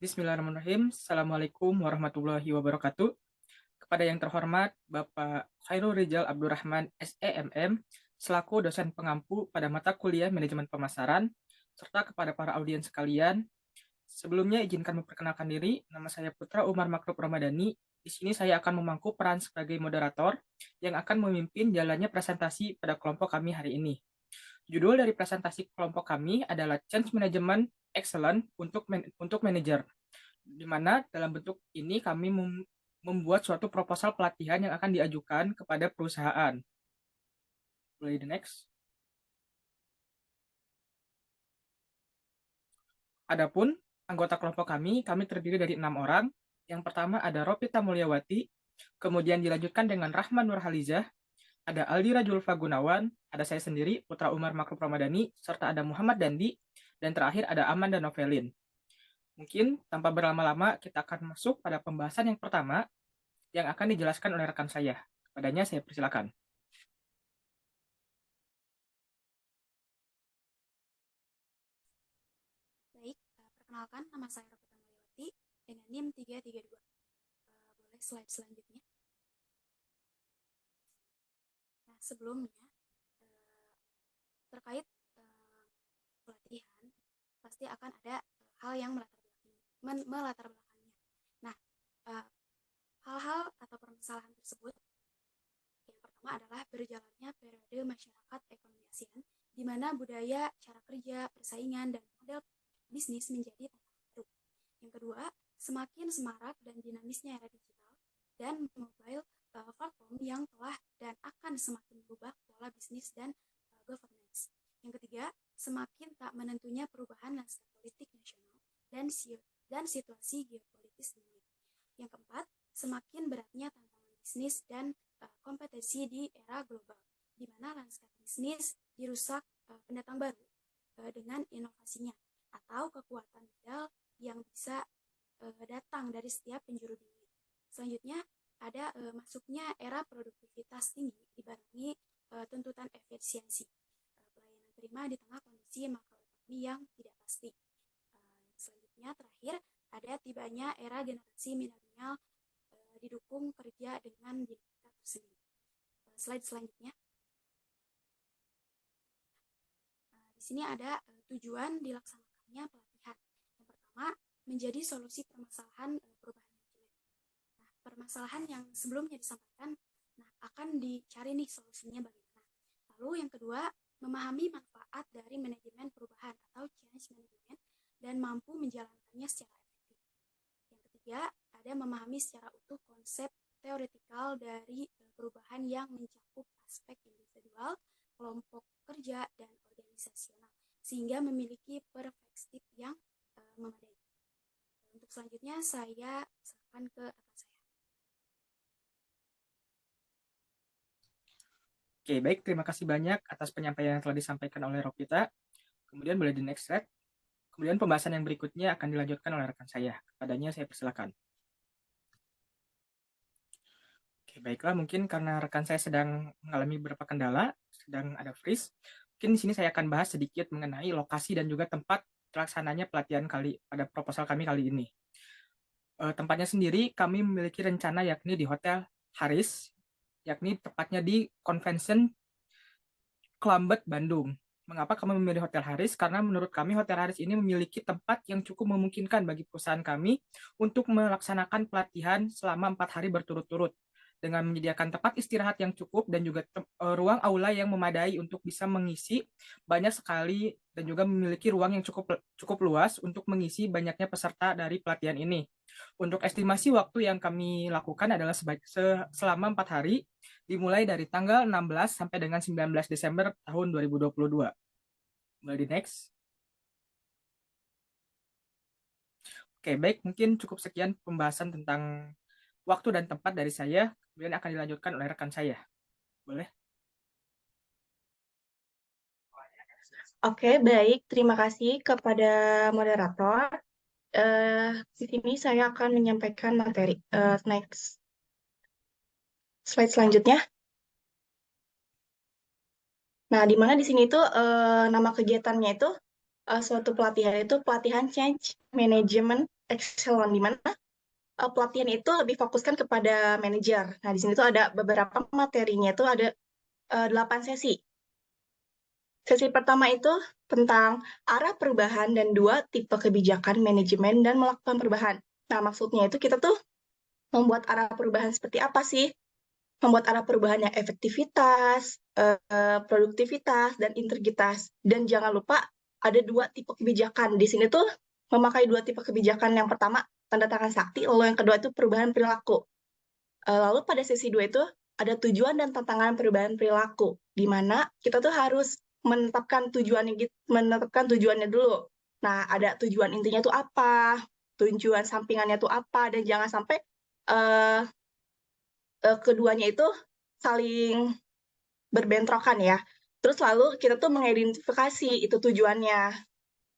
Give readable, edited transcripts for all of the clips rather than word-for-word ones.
Bismillahirrahmanirrahim. Assalamualaikum warahmatullahi wabarakatuh. Kepada yang terhormat Bapak Khairul Rizal Abdurrahman SEMM, selaku dosen pengampu pada mata kuliah Manajemen Pemasaran, serta kepada para audiens sekalian, sebelumnya izinkan memperkenalkan diri. Nama saya Putra Umar Makrub Ramadhani. Di sini saya akan memangku peran sebagai moderator yang akan memimpin jalannya presentasi pada kelompok kami hari ini. Judul dari presentasi kelompok kami adalah Change Management Excellent untuk manajer, di mana dalam bentuk ini kami membuat suatu proposal pelatihan yang akan diajukan kepada perusahaan. Boleh the next. Adapun anggota kelompok kami terdiri dari 6 orang. Yang pertama ada Ropita Mulyawati, kemudian dilanjutkan dengan Rahman Nurhalizah, ada Aldira Julfa Gunawan, ada saya sendiri, Putra Umar Makrub Ramadhani, serta ada Muhammad Dandi, dan terakhir ada Amanda Novelin. Mungkin tanpa berlama-lama kita akan masuk pada pembahasan yang pertama yang akan dijelaskan oleh rekan saya. Padanya saya persilakan. Baik, perkenalkan nama saya Ropita Mulyawati dengan NIM 332. Boleh slide selanjutnya. Nah, sebelumnya terkait pelatihan pasti akan ada hal yang melatar belakangnya. Nah, hal-hal atau permasalahan tersebut yang pertama adalah berjalannya periode masyarakat ekonomi ASEAN, di mana budaya, cara kerja, persaingan, dan model bisnis menjadi tantangan baru. Yang kedua, semakin semarak dan dinamisnya era digital dan mobile platform yang telah dan akan semakin berubah pola bisnis dan governance. Yang ketiga, semakin tak menentunya perubahan landscape politik nasional dan situasi geopolitis dunia. Yang keempat, semakin beratnya tantangan bisnis dan kompetisi di era global, di mana landscape bisnis dirusak pendatang baru dengan inovasinya atau kekuatan modal yang bisa datang dari setiap penjuru dunia. Selanjutnya, ada masuknya era produktivitas tinggi dibarengi tuntutan efisiensi. Pelayanan prima di tengah kondisi makroekonomi yang tidak pasti. Selanjutnya, terakhir, ada tibanya era generasi milenial didukung kerja dengan dinamika tersendiri. Slide selanjutnya. Di sini ada tujuan dilaksanakannya pelatihan. Yang pertama, menjadi solusi permasalahan perubahan manajemen. Nah, permasalahan yang sebelumnya disampaikan, akan dicari nih solusinya bagaimana. Lalu yang kedua, memahami manfaat dari manajemen perubahan atau change management dan mampu menjalankannya secara efektif. Yang ketiga, ada memahami secara utuh konsep teoretikal dari perubahan yang mencakup aspek individual, kelompok kerja, dan organisasional, sehingga memiliki perspektif yang memadai. Untuk selanjutnya, saya serahkan ke rekan saya. Oke, baik. Terima kasih banyak atas penyampaian yang telah disampaikan oleh Ropita. Kemudian boleh di next slide. Kemudian pembahasan yang berikutnya akan dilanjutkan oleh rekan saya. Kepadanya saya persilakan. Oke, baiklah. Mungkin karena rekan saya sedang mengalami beberapa kendala, sedang ada freeze, mungkin di sini saya akan bahas sedikit mengenai lokasi dan juga tempat terlaksananya pelatihan pada proposal kami kali ini. Tempatnya sendiri kami memiliki rencana yakni di Hotel Haris, yakni tepatnya di Convention Klambet, Bandung. Mengapa kami memilih Hotel Haris? Karena menurut kami Hotel Haris ini memiliki tempat yang cukup memungkinkan bagi perusahaan kami untuk melaksanakan pelatihan selama 4 hari berturut-turut dengan menyediakan tempat istirahat yang cukup dan juga ruang aula yang memadai untuk bisa mengisi banyak sekali dan juga memiliki ruang yang cukup luas untuk mengisi banyaknya peserta dari pelatihan ini. Untuk estimasi waktu yang kami lakukan adalah selama 4 hari, dimulai dari tanggal 16 sampai dengan 19 Desember tahun 2022. Boleh di next. Oke, baik. Mungkin cukup sekian pembahasan tentang waktu dan tempat dari saya. Kemudian akan dilanjutkan oleh rekan saya. Boleh? Oke, baik. Terima kasih kepada moderator. Di sini saya akan menyampaikan materi. Next. Slide selanjutnya. Nah, di mana di sini itu nama kegiatannya itu suatu pelatihan itu pelatihan change management Echelon, di mana pelatihan itu lebih fokuskan kepada manajer. Nah, di sini tuh ada beberapa materinya, itu ada 8 sesi. Sesi pertama itu tentang arah perubahan dan 2 tipe kebijakan manajemen dan melakukan perubahan. Nah, maksudnya itu kita tuh membuat arah perubahan seperti apa sih? Membuat arah perubahan yang efektivitas, produktivitas, dan integritas. Dan jangan lupa ada 2 tipe kebijakan. Di sini tuh memakai 2 tipe kebijakan. Yang pertama, tanda tangan sakti, lalu yang kedua itu perubahan perilaku. Lalu pada sesi 2 itu ada tujuan dan tantangan perubahan perilaku, di mana kita tuh harus menetapkan tujuannya dulu. Nah, ada tujuan intinya tuh apa, tujuan sampingannya tuh apa, dan jangan sampai uh, keduanya itu saling berbentrokan ya. Terus lalu kita tuh mengidentifikasi itu tujuannya.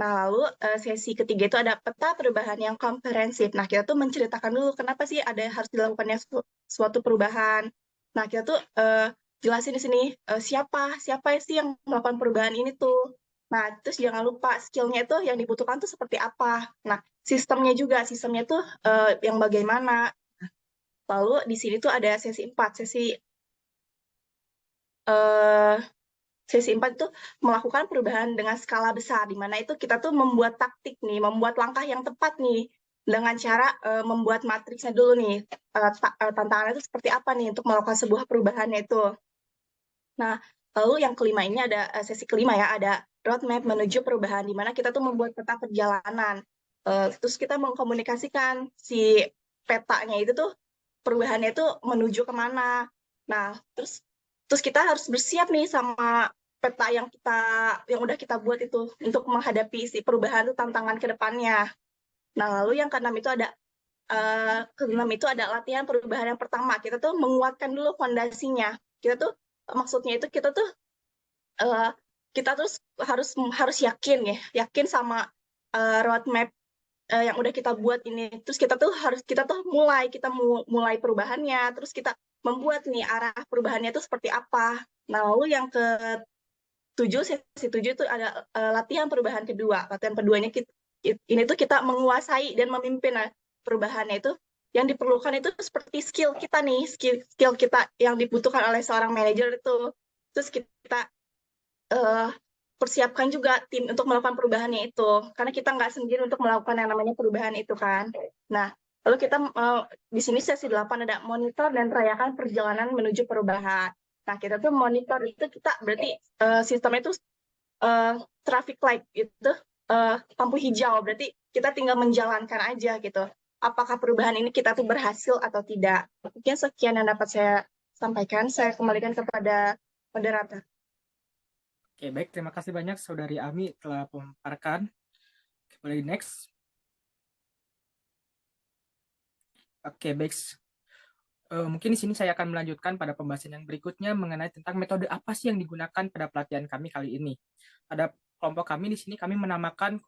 Nah, lalu sesi ketiga itu ada peta perubahan yang komprehensif. Nah, kita tuh menceritakan dulu kenapa sih ada harus dilakukannya suatu perubahan. Nah, kita tuh jelasin di sini siapa sih yang melakukan perubahan ini tuh. Nah, terus jangan lupa skillnya itu yang dibutuhkan tuh seperti apa. Nah, sistemnya tuh yang bagaimana. Lalu di sini tuh ada sesi 4, eh, sesi 4 itu melakukan perubahan dengan skala besar, di mana itu kita tuh membuat taktik nih, membuat langkah yang tepat nih, dengan cara membuat matriksnya dulu nih, tantangannya itu seperti apa nih untuk melakukan sebuah perubahannya itu. Nah, lalu yang kelima ini ada sesi kelima ya, ada roadmap menuju perubahan, di mana kita tuh membuat peta perjalanan. Terus kita mengkomunikasikan si petanya itu tuh perubahannya itu menuju kemana. Nah, terus kita harus bersiap nih sama peta yang udah kita buat itu untuk menghadapi si perubahan itu tantangan ke depannya. Nah, lalu yang keenam itu ada latihan perubahan yang pertama. Kita tuh menguatkan dulu fondasinya. Kita tuh maksudnya itu uh, kita terus harus yakin sama roadmap yang udah kita buat ini. Terus kita mulai perubahannya, terus kita membuat nih arah perubahannya itu seperti apa. Nah, lalu yang sesi 7 itu ada latihan perubahan kedua. Latihan keduanya ini tuh kita menguasai dan memimpin. Nah, perubahannya itu yang diperlukan itu seperti skill kita nih, skill kita yang dibutuhkan oleh seorang manajer itu. Terus kita uh, persiapkan juga tim untuk melakukan perubahannya itu, karena kita nggak sendiri untuk melakukan yang namanya perubahan itu kan. Nah, lalu kita di sini sesi 8 ada monitor dan rayakan perjalanan menuju perubahan. Nah, kita tuh monitor itu kita berarti sistemnya itu traffic light itu, lampu hijau, berarti kita tinggal menjalankan aja gitu. Apakah perubahan ini kita tuh berhasil atau tidak. Mungkin sekian yang dapat saya sampaikan. Saya kembalikan kepada moderator. Oke, baik. Terima kasih banyak Saudari Ami telah memaparkan. Oke, boleh next. Oke, baik. Mungkin di sini saya akan melanjutkan pada pembahasan yang berikutnya mengenai tentang metode apa sih yang digunakan pada pelatihan kami kali ini. Pada kelompok kami di sini kami menamakan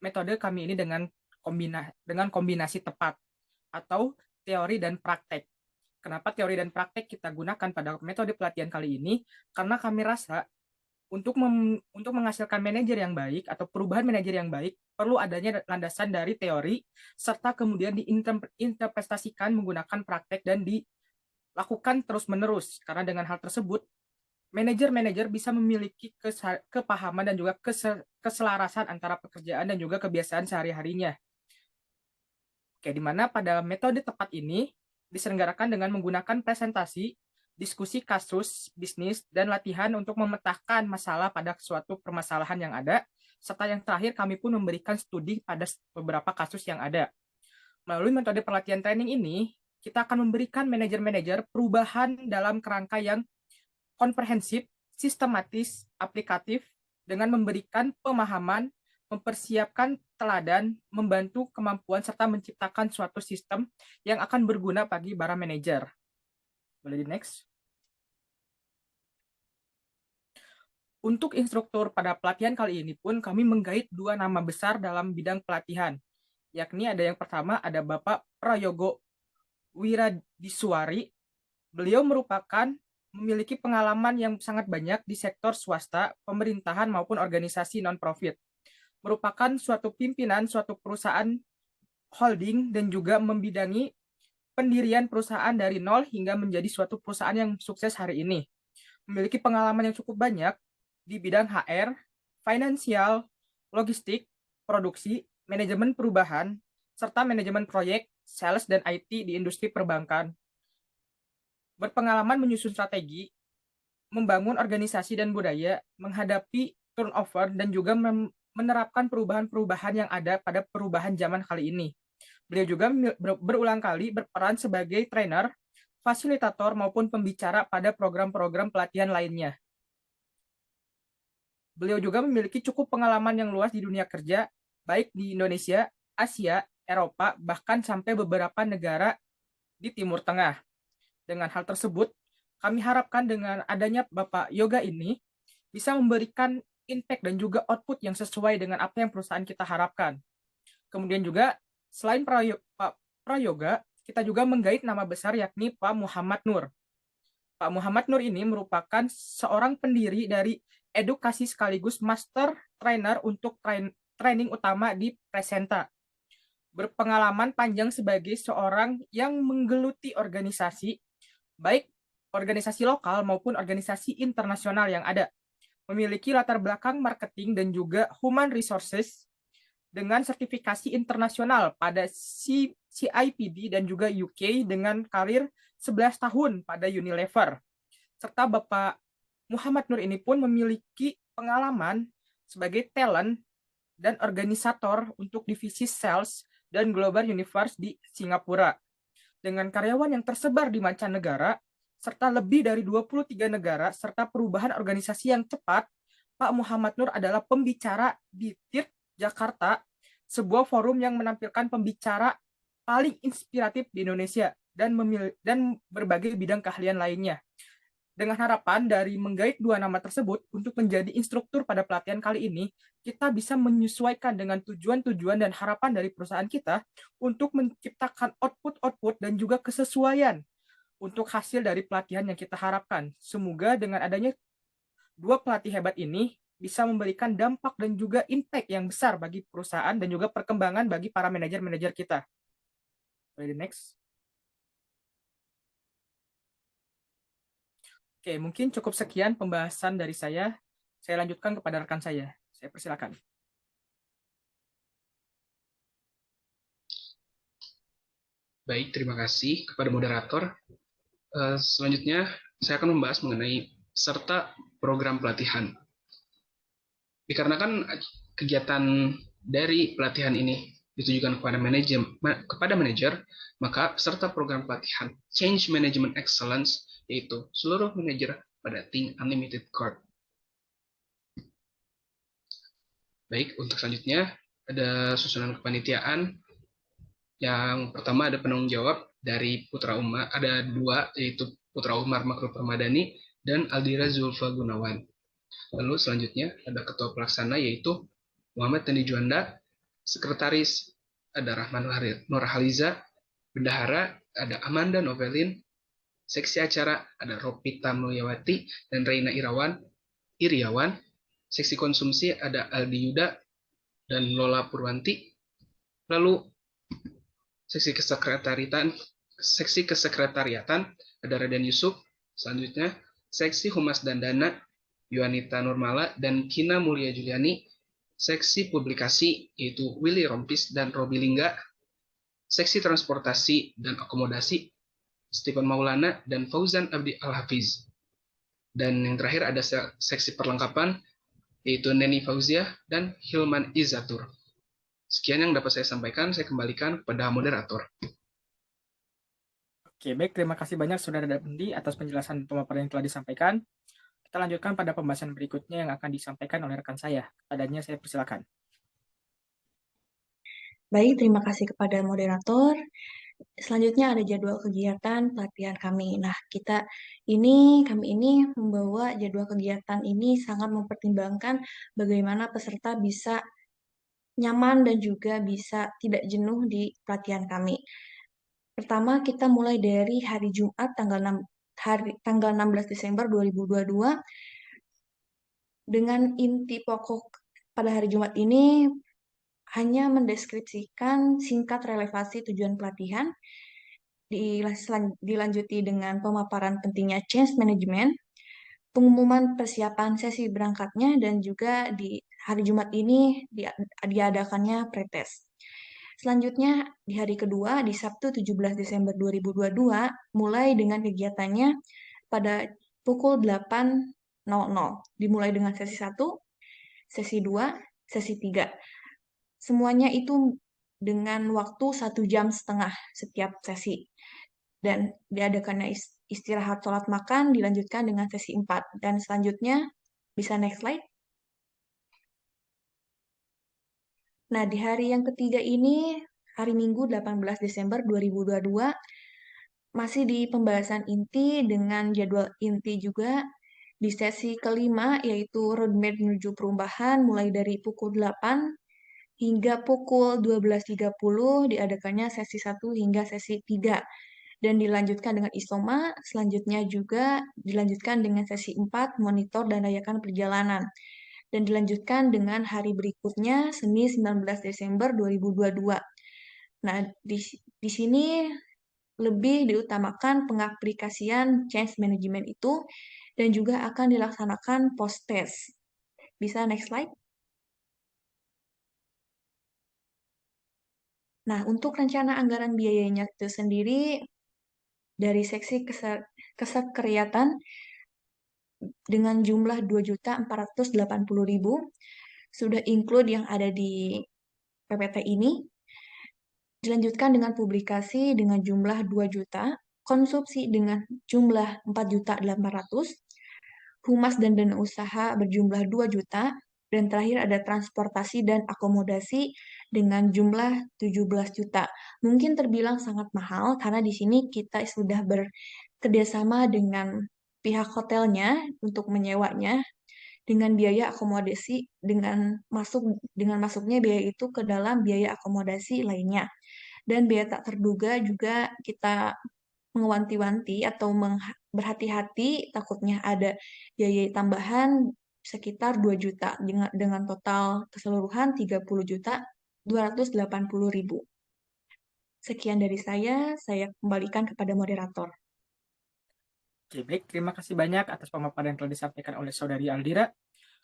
metode kami ini dengan kombinasi tepat atau teori dan praktek. Kenapa teori dan praktek kita gunakan pada metode pelatihan kali ini? Karena kami rasa untuk menghasilkan manajer yang baik atau perubahan manajer yang baik perlu adanya landasan dari teori serta kemudian diinterpretasikan menggunakan praktek dan dilakukan terus-menerus. Karena dengan hal tersebut manajer-manajer bisa memiliki kepahaman dan juga keselarasan antara pekerjaan dan juga kebiasaan sehari-harinya. Oke, di mana pada metode tepat ini diselenggarakan dengan menggunakan presentasi, diskusi kasus, bisnis, dan latihan untuk memetakan masalah pada suatu permasalahan yang ada, serta yang terakhir kami pun memberikan studi pada beberapa kasus yang ada. Melalui metode pelatihan training ini, kita akan memberikan manajer-manajer perubahan dalam kerangka yang komprehensif, sistematis, aplikatif, dengan memberikan pemahaman, mempersiapkan teladan, membantu kemampuan, serta menciptakan suatu sistem yang akan berguna bagi para manajer. Boleh di next. Untuk instruktur pada pelatihan kali ini pun kami menggait 2 nama besar dalam bidang pelatihan, yakni ada yang pertama ada Bapak Prayogo Wiradiswari. Beliau memiliki pengalaman yang sangat banyak di sektor swasta, pemerintahan maupun organisasi non-profit. Merupakan suatu pimpinan suatu perusahaan holding, dan juga membidangi pendirian perusahaan dari nol hingga menjadi suatu perusahaan yang sukses hari ini. Memiliki pengalaman yang cukup banyak di bidang HR, finansial, logistik, produksi, manajemen perubahan, serta manajemen proyek, sales, dan IT di industri perbankan. Berpengalaman menyusun strategi, membangun organisasi dan budaya, menghadapi turnover, dan juga menerapkan perubahan-perubahan yang ada pada perubahan zaman kali ini. Beliau juga berulang kali berperan sebagai trainer, fasilitator, maupun pembicara pada program-program pelatihan lainnya. Beliau juga memiliki cukup pengalaman yang luas di dunia kerja, baik di Indonesia, Asia, Eropa, bahkan sampai beberapa negara di Timur Tengah. Dengan hal tersebut, kami harapkan dengan adanya Bapak Yoga ini bisa memberikan impact dan juga output yang sesuai dengan apa yang perusahaan kita harapkan. Kemudian juga, selain Pak Prayoga, kita juga menggait nama besar yakni Pak Muhammad Nur. Pak Muhammad Nur ini merupakan seorang pendiri dari edukasi sekaligus master trainer untuk training utama di Presenta. Berpengalaman panjang sebagai seorang yang menggeluti organisasi, baik organisasi lokal maupun organisasi internasional yang ada. Memiliki latar belakang marketing dan juga human resources dengan sertifikasi internasional pada CIPD dan juga UK dengan karir 11 tahun pada Unilever. Serta Bapak Muhammad Nur ini pun memiliki pengalaman sebagai talent dan organisator untuk divisi sales dan global universe di Singapura. Dengan karyawan yang tersebar di mancanegara, serta lebih dari 23 negara, serta perubahan organisasi yang cepat, Pak Muhammad Nur adalah pembicara di TIRT Jakarta, sebuah forum yang menampilkan pembicara paling inspiratif di Indonesia dan berbagai bidang keahlian lainnya. Dengan harapan dari menggait dua nama tersebut untuk menjadi instruktur pada pelatihan kali ini, kita bisa menyesuaikan dengan tujuan-tujuan dan harapan dari perusahaan kita untuk menciptakan output-output dan juga kesesuaian untuk hasil dari pelatihan yang kita harapkan. Semoga dengan adanya dua pelatih hebat ini bisa memberikan dampak dan juga impact yang besar bagi perusahaan dan juga perkembangan bagi para manajer-manajer kita. Ready, next. Oke, mungkin cukup sekian pembahasan dari saya. Saya lanjutkan kepada rekan saya. Saya persilakan. Baik, terima kasih kepada moderator. Selanjutnya, saya akan membahas mengenai peserta program pelatihan. Dikarenakan kegiatan dari pelatihan ini ditujukan kepada manajer, maka peserta program pelatihan Change Management Excellence yaitu seluruh manajer pada Think Unlimited Corp. Baik, untuk selanjutnya ada susunan kepanitiaan. Yang pertama ada penanggung jawab dari Putra Umar, ada dua, yaitu Putra Umar Makhluk Permadani dan Aldira Zulfa Gunawan. Lalu selanjutnya ada ketua pelaksana yaitu Muhammad Tani Juanda, sekretaris ada Rahman Nurhaliza, bendahara ada Amanda Novelin, seksi acara ada Ropita Mulyawati dan Reina Iriawan, seksi konsumsi ada Aldi Yuda dan Lola Purwanti. Lalu seksi kesekretariatan ada Raden Yusuf. Selanjutnya seksi humas dan dana Yuanita Nurmala dan Kina Mulia Juliani. Seksi publikasi yaitu Willy Rompis dan Robi Lingga. Seksi transportasi dan akomodasi Stephen Maulana dan Fauzan Abdi Al-Hafiz. Dan yang terakhir ada seksi perlengkapan yaitu Neni Fauziah dan Hilman Izatur. Sekian yang dapat saya sampaikan, saya kembalikan kepada moderator. Oke, baik. Terima kasih banyak Saudara Dandi atas penjelasan pemaparan yang telah disampaikan. Kita lanjutkan pada pembahasan berikutnya yang akan disampaikan oleh rekan saya. Adanya saya persilakan. Baik, terima kasih kepada moderator. Selanjutnya ada jadwal kegiatan pelatihan kami. Nah, kami ini membawa jadwal kegiatan ini sangat mempertimbangkan bagaimana peserta bisa nyaman dan juga bisa tidak jenuh di pelatihan kami. Pertama, kita mulai dari hari Jumat tanggal 16 Desember 2022 dengan inti pokok pada hari Jumat ini hanya mendeskripsikan singkat relevasi tujuan pelatihan, dilanjuti dengan pemaparan pentingnya change management, pengumuman persiapan sesi berangkatnya, dan juga di hari Jumat ini diadakannya pretest. Selanjutnya, di hari kedua, di Sabtu 17 Desember 2022, mulai dengan kegiatannya pada pukul 8.00. Dimulai dengan sesi 1, sesi 2, sesi 3. Semuanya itu dengan waktu 1,5 jam setiap sesi. Dan diadakannya istirahat sholat makan, dilanjutkan dengan sesi 4. Dan selanjutnya, bisa next slide. Nah, di hari yang ketiga ini, hari Minggu 18 Desember 2022, masih di pembahasan inti dengan jadwal inti juga di sesi kelima, yaitu roadmap menuju perubahan, mulai dari pukul 8 hingga pukul 12.30 diadakannya sesi 1 hingga sesi 3. Dan dilanjutkan dengan isoma, selanjutnya juga dilanjutkan dengan sesi 4, monitor dan rayakan perjalanan. Dan dilanjutkan dengan hari berikutnya, Senin 19 Desember 2022. Nah, di sini lebih diutamakan pengaplikasian change management itu dan juga akan dilaksanakan post-test. Bisa next slide? Nah, untuk rencana anggaran biayanya itu sendiri, dari seksi kesekretariatan dengan jumlah 2.480.000 sudah include yang ada di PPT ini. Dilanjutkan dengan publikasi dengan jumlah 2 juta, konsumsi dengan jumlah 4.800.000, humas dan dana usaha berjumlah 2 juta, dan terakhir ada transportasi dan akomodasi dengan jumlah 17 juta. Mungkin terbilang sangat mahal karena di sini kita sudah bekerjasama dengan pihak hotelnya untuk menyewanya dengan biaya akomodasi dengan masuknya biaya itu ke dalam biaya akomodasi lainnya. Dan biaya tak terduga juga kita mewanti-wanti atau berhati-hati takutnya ada biaya tambahan sekitar 2 juta dengan total keseluruhan 30.280.000. Sekian dari saya kembalikan kepada moderator. Oke, baik. Terima kasih banyak atas pemaparan yang telah disampaikan oleh Saudari Aldira.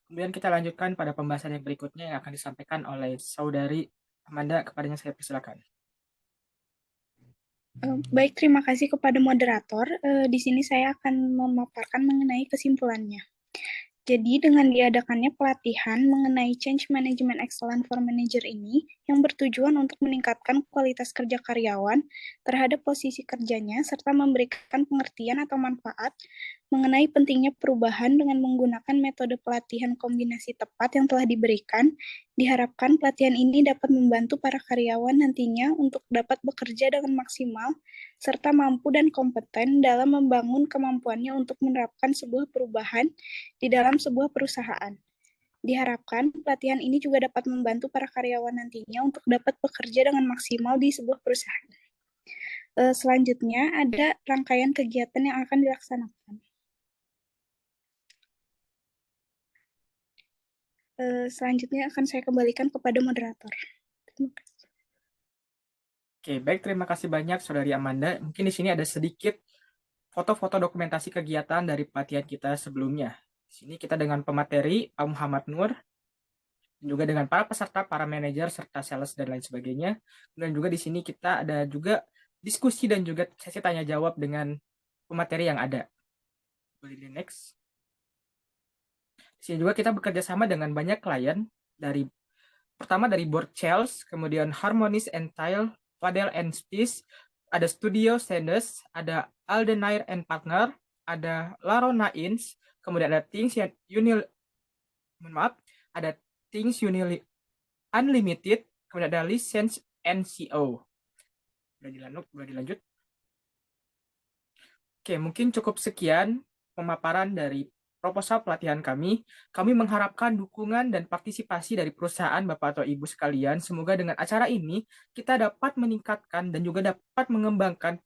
Kemudian kita lanjutkan pada pembahasan yang berikutnya yang akan disampaikan oleh Saudari Amanda. Kepadanya saya persilakan. Baik, terima kasih kepada moderator. Di sini saya akan memaparkan mengenai kesimpulannya. Jadi, dengan diadakannya pelatihan mengenai Change Management Excellence for Manager ini, yang bertujuan untuk meningkatkan kualitas kerja karyawan terhadap posisi kerjanya, serta memberikan pengertian atau manfaat mengenai pentingnya perubahan dengan menggunakan metode pelatihan kombinasi tepat yang telah diberikan, diharapkan pelatihan ini dapat membantu para karyawan nantinya untuk dapat bekerja dengan maksimal, serta mampu dan kompeten dalam membangun kemampuannya untuk menerapkan sebuah perubahan di dalam sebuah perusahaan. Diharapkan pelatihan ini juga dapat membantu para karyawan nantinya untuk dapat bekerja dengan maksimal di sebuah perusahaan. Selanjutnya ada rangkaian kegiatan yang akan dilaksanakan. Selanjutnya akan saya kembalikan kepada moderator. Terima kasih. Oke, baik. Terima kasih banyak Saudari Amanda. Mungkin di sini ada sedikit foto-foto dokumentasi kegiatan dari pelatihan kita sebelumnya. Di sini kita dengan pemateri Pak Muhammad Nur, juga dengan para peserta, para manajer, serta sales, dan lain sebagainya. Dan juga di sini kita ada juga diskusi dan juga sesi tanya jawab dengan pemateri yang ada. Boleh di next. Di sini juga kita bekerja sama dengan banyak klien, pertama dari Board Chels, kemudian Harmonies and Tile, Fadel and Spies, ada Studio Sanders, ada Aldenair and Partner, ada Larona Inns, kemudian ada Things Unlimited, kemudian ada License NCO. Boleh dilanjut. Oke, mungkin cukup sekian pemaparan dari proposal pelatihan kami. Kami mengharapkan dukungan dan partisipasi dari perusahaan Bapak atau Ibu sekalian. Semoga dengan acara ini kita dapat meningkatkan dan juga dapat mengembangkan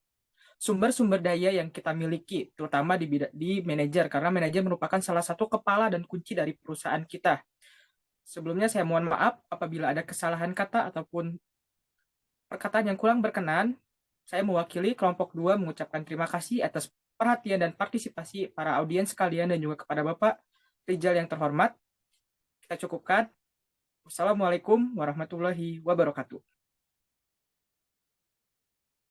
sumber-sumber daya yang kita miliki, terutama di manajer, karena manajer merupakan salah satu kepala dan kunci dari perusahaan kita. Sebelumnya saya mohon maaf apabila ada kesalahan kata ataupun perkataan yang kurang berkenan. Saya mewakili kelompok 2 mengucapkan terima kasih atas perhatian dan partisipasi para audiens sekalian dan juga kepada Bapak Rijal yang terhormat. Kita cukupkan. Wassalamualaikum warahmatullahi wabarakatuh.